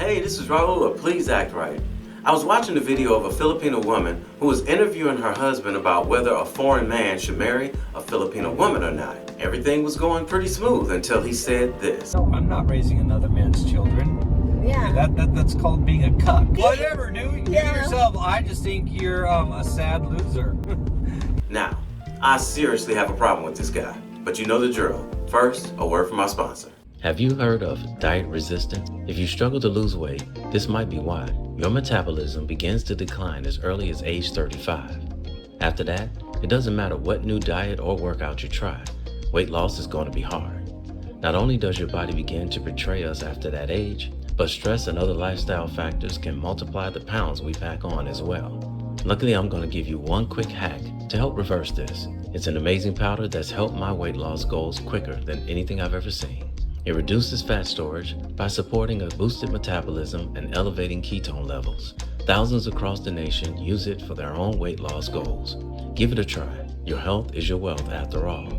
Hey, this is Raulh of Please Act Right. I was watching a video of a Filipino woman who was interviewing her husband about whether a foreign man should marry a Filipino woman or not. Everything was going pretty smooth until he said this. No, I'm not raising another man's children. Yeah. That's called being a cuck. Whatever, do yourself. I just think you're a sad loser. Now, I seriously have a problem with this guy, but you know the drill. First, a word from our sponsor. Have you heard of diet resistance? If you struggle to lose weight, this might be why. Your metabolism begins to decline as early as age 35. After that, it doesn't matter what new diet or workout you try, weight loss is going to be hard. Not only does your body begin to betray us after that age, but stress and other lifestyle factors can multiply the pounds we pack on as well. Luckily, I'm going to give you one quick hack to help reverse this. It's an amazing powder that's helped my weight loss goals quicker than anything I've ever seen. It reduces fat storage by supporting a boosted metabolism and elevating ketone levels. Thousands across the nation use it for their own weight loss goals. Give it a try. Your health is your wealth after all.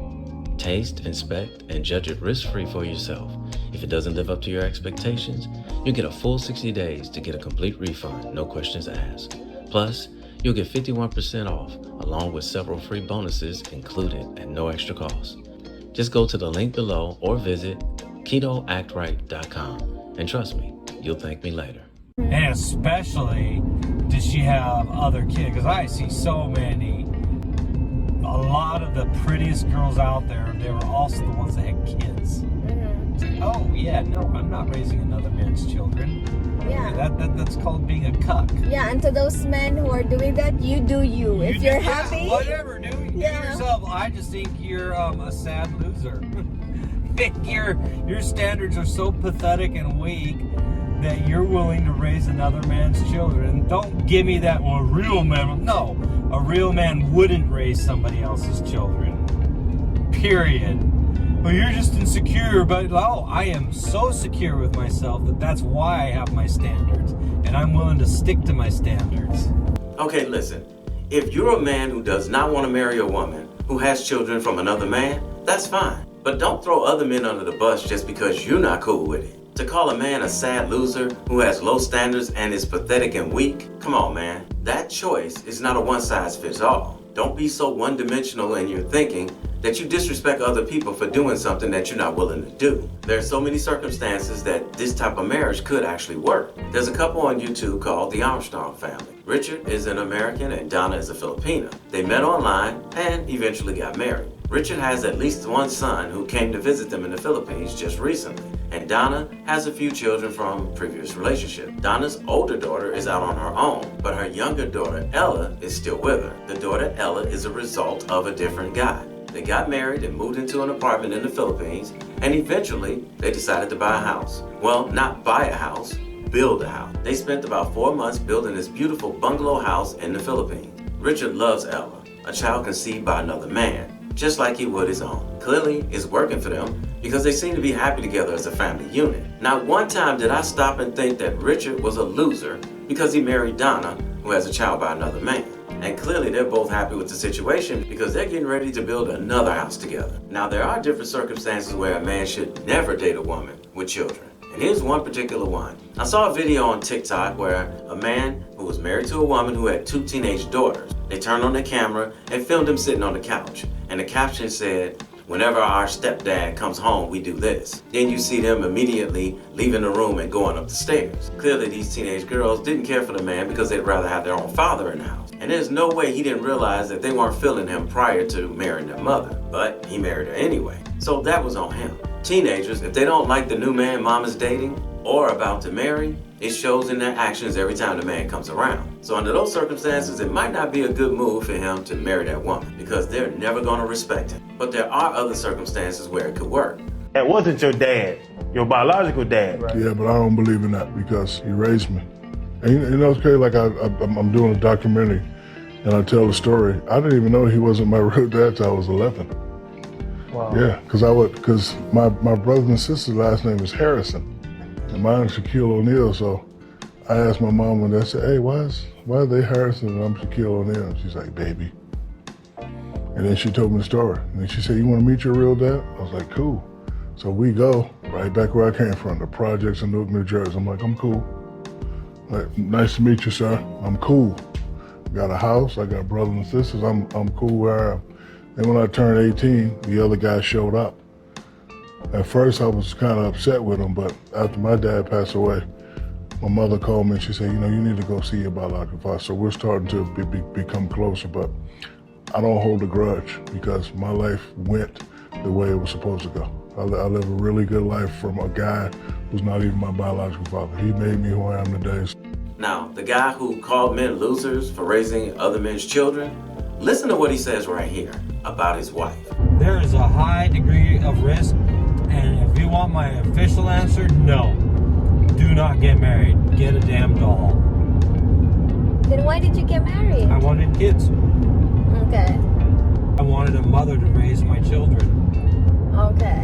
Taste, inspect, and judge it risk-free for yourself. If it doesn't live up to your expectations, you get a full 60 days to get a complete refund, no questions asked. Plus, you'll get 51% off, along with several free bonuses included at no extra cost. Just go to the link below or visit ketoactright.com, and trust me, you'll thank me later. And especially, does she have other kids? Because I see so many. A lot of the prettiest girls out there, they were also the ones that had kids. It's like, oh yeah, no, I'm not raising another man's children. Yeah. That's called being a cuck. Yeah, and to those men who are doing that, you do you. If you're happy. Whatever, do yourself. I just think you're a sad loser. Your standards are so pathetic and weak that you're willing to raise another man's children. Don't give me that, well, a real man. No, a real man wouldn't raise somebody else's children. Period. Well, you're just insecure, but oh, I am so secure with myself that's why I have my standards, and I'm willing to stick to my standards. Okay, listen. If you're a man who does not want to marry a woman who has children from another man, that's fine. But don't throw other men under the bus just because you're not cool with it. To call a man a sad loser who has low standards and is pathetic and weak, come on, man. That choice is not a one-size-fits-all. Don't be so one-dimensional in your thinking that you disrespect other people for doing something that you're not willing to do. There are so many circumstances that this type of marriage could actually work. There's a couple on YouTube called the Armstrong Family. Richard is an American and Donna is a Filipina. They met online and eventually got married. Richard has at least one son who came to visit them in the Philippines just recently, and Donna has a few children from previous relationships. Donna's older daughter is out on her own, but her younger daughter, Ella, is still with her. The daughter, Ella, is a result of a different guy. They got married and moved into an apartment in the Philippines, and eventually they decided to buy a house. Well, not buy a house, build a house. They spent about 4 months building this beautiful bungalow house in the Philippines. Richard loves Ella, a child conceived by another man, just like he would his own. Clearly, it's working for them because they seem to be happy together as a family unit. Not one time did I stop and think that Richard was a loser because he married Donna, who has a child by another man. And clearly they're both happy with the situation because they're getting ready to build another house together. Now there are different circumstances where a man should never date a woman with children. And here's one particular one. I saw a video on TikTok where a man who was married to a woman who had 2 teenage daughters. They turned on their camera and filmed him sitting on the couch. And the caption said, "Whenever our stepdad comes home, we do this." Then you see them immediately leaving the room and going up the stairs. Clearly these teenage girls didn't care for the man because they'd rather have their own father in the house. And there's no way he didn't realize that they weren't feeling him prior to marrying their mother. But he married her anyway. So that was on him. Teenagers, if they don't like the new man mom is dating or about to marry, it shows in their actions every time the man comes around. So under those circumstances, it might not be a good move for him to marry that woman because they're never going to respect him. But there are other circumstances where it could work. That wasn't your dad, your biological dad. Right. Yeah, but I don't believe in that because he raised me. And you know, it's crazy, like I'm doing a documentary and I tell the story. I didn't even know he wasn't my real dad till I was 11. Wow. Yeah, because my brothers and sisters' last name is Harrison. And mine is Shaquille O'Neal, so I asked my mom one day, I said, hey, why are they Harrison and I'm Shaquille O'Neal? And she's like, baby. And then she told me the story. And then she said, you want to meet your real dad? I was like, cool. So we go right back where I came from, the projects in Newark, New Jersey. I'm like, I'm cool. Like, nice to meet you, sir. I'm cool. Got a house, I got brothers and sisters, I'm cool where I am. Then when I turned 18, the other guy showed up. At first I was kind of upset with him, but after my dad passed away, my mother called me and she said, you need to go see your biological father. So we're starting to become closer, but I don't hold a grudge because my life went the way it was supposed to go. I live a really good life from a guy who's not even my biological father. He made me who I am today. Now, the guy who called men losers for raising other men's children, listen to what he says right here about his wife. There is a high degree of risk, and if you want my official answer, no. Do not get married. Get a damn doll. Then why did you get married? I wanted kids. Okay. I wanted a mother to raise my children. Okay.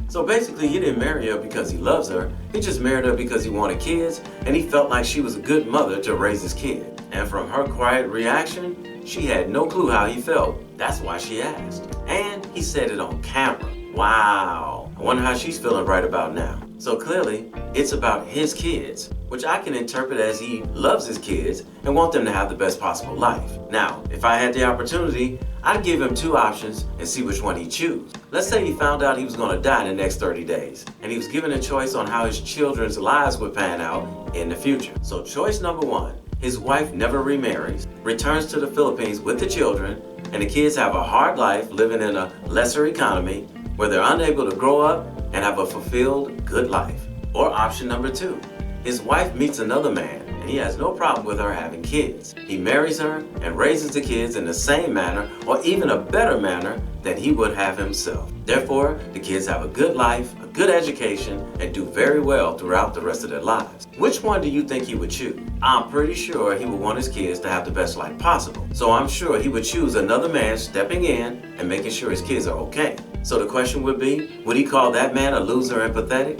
So basically, he didn't marry her because he loves her. He just married her because he wanted kids, and he felt like she was a good mother to raise his kid. And from her quiet reaction, she had no clue how he felt. That's why she asked. And he said it on camera. Wow. I wonder how she's feeling right about now. So clearly, it's about his kids, which I can interpret as he loves his kids and want them to have the best possible life. Now, if I had the opportunity, I'd give him two options and see which one he'd choose. Let's say he found out he was going to die in the next 30 days, and he was given a choice on how his children's lives would pan out in the future. So choice number one, his wife never remarries, returns to the Philippines with the children, and the kids have a hard life living in a lesser economy where they're unable to grow up and have a fulfilled, good life. Or option number two, his wife meets another man and he has no problem with her having kids. He marries her and raises the kids in the same manner or even a better manner than he would have himself. Therefore, the kids have a good life, a good education, and do very well throughout the rest of their lives. Which one do you think he would choose? I'm pretty sure he would want his kids to have the best life possible. So I'm sure he would choose another man stepping in and making sure his kids are okay. So the question would be, would he call that man a loser and pathetic?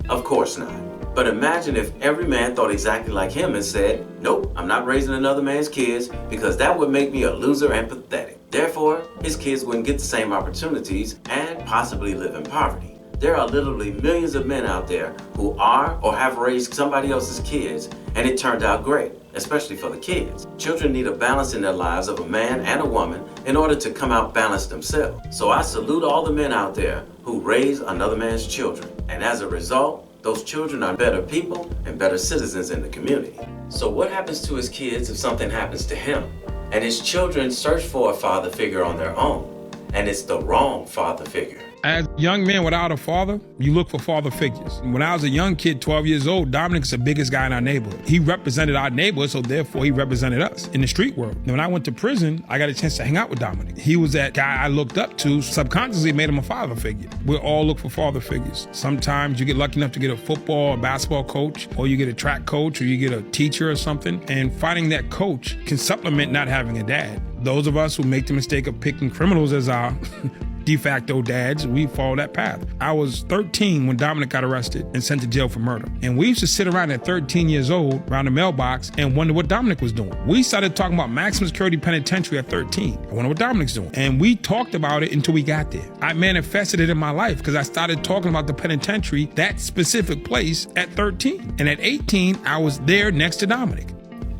Of course not. But imagine if every man thought exactly like him and said, nope, I'm not raising another man's kids because that would make me a loser and pathetic. Therefore, his kids wouldn't get the same opportunities and possibly live in poverty. There are literally millions of men out there who are or have raised somebody else's kids and it turned out great, especially for the kids. Children need a balance in their lives of a man and a woman in order to come out balanced themselves. So I salute all the men out there who raise another man's children. And as a result, those children are better people and better citizens in the community. So what happens to his kids if something happens to him? And his children search for a father figure on their own, and it's the wrong father figure. As young men without a father, you look for father figures. When I was a young kid, 12 years old, Dominic's the biggest guy in our neighborhood. He represented our neighborhood, so therefore he represented us in the street world. And when I went to prison, I got a chance to hang out with Dominic. He was that guy I looked up to, subconsciously made him a father figure. We all look for father figures. Sometimes you get lucky enough to get a football or basketball coach, or you get a track coach, or you get a teacher or something. And finding that coach can supplement not having a dad. Those of us who make the mistake of picking criminals as our de facto dads, we follow that path. I was 13 when Dominic got arrested and sent to jail for murder. And we used to sit around at 13 years old around the mailbox and wonder what Dominic was doing. We started talking about maximum security penitentiary at 13. I wonder what Dominic's doing. And we talked about it until we got there. I manifested it in my life because I started talking about the penitentiary, that specific place, at 13. And at 18, I was there next to Dominic.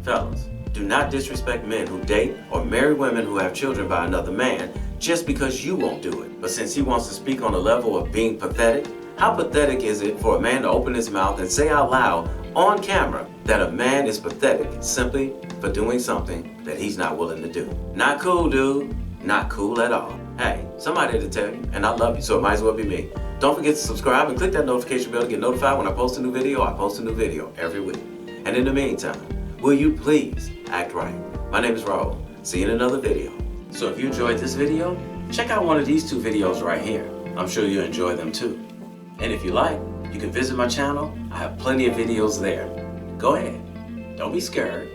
Fellas, do not disrespect men who date or marry women who have children by another man just because you won't do it. But since he wants to speak on the level of being pathetic, how pathetic is it for a man to open his mouth and say out loud on camera that a man is pathetic simply for doing something that he's not willing to do? Not cool, dude. Not cool at all. Hey, somebody had to tell you, and I love you, so it might as well be me. Don't forget to subscribe and click that notification bell to get notified when I post a new video. I post a new video every week. And in the meantime, will you please act right? My name is Raulh. See you in another video. So if you enjoyed this video, check out one of these two videos right here. I'm sure you'll enjoy them too. And if you like, you can visit my channel. I have plenty of videos there. Go ahead. Don't be scared.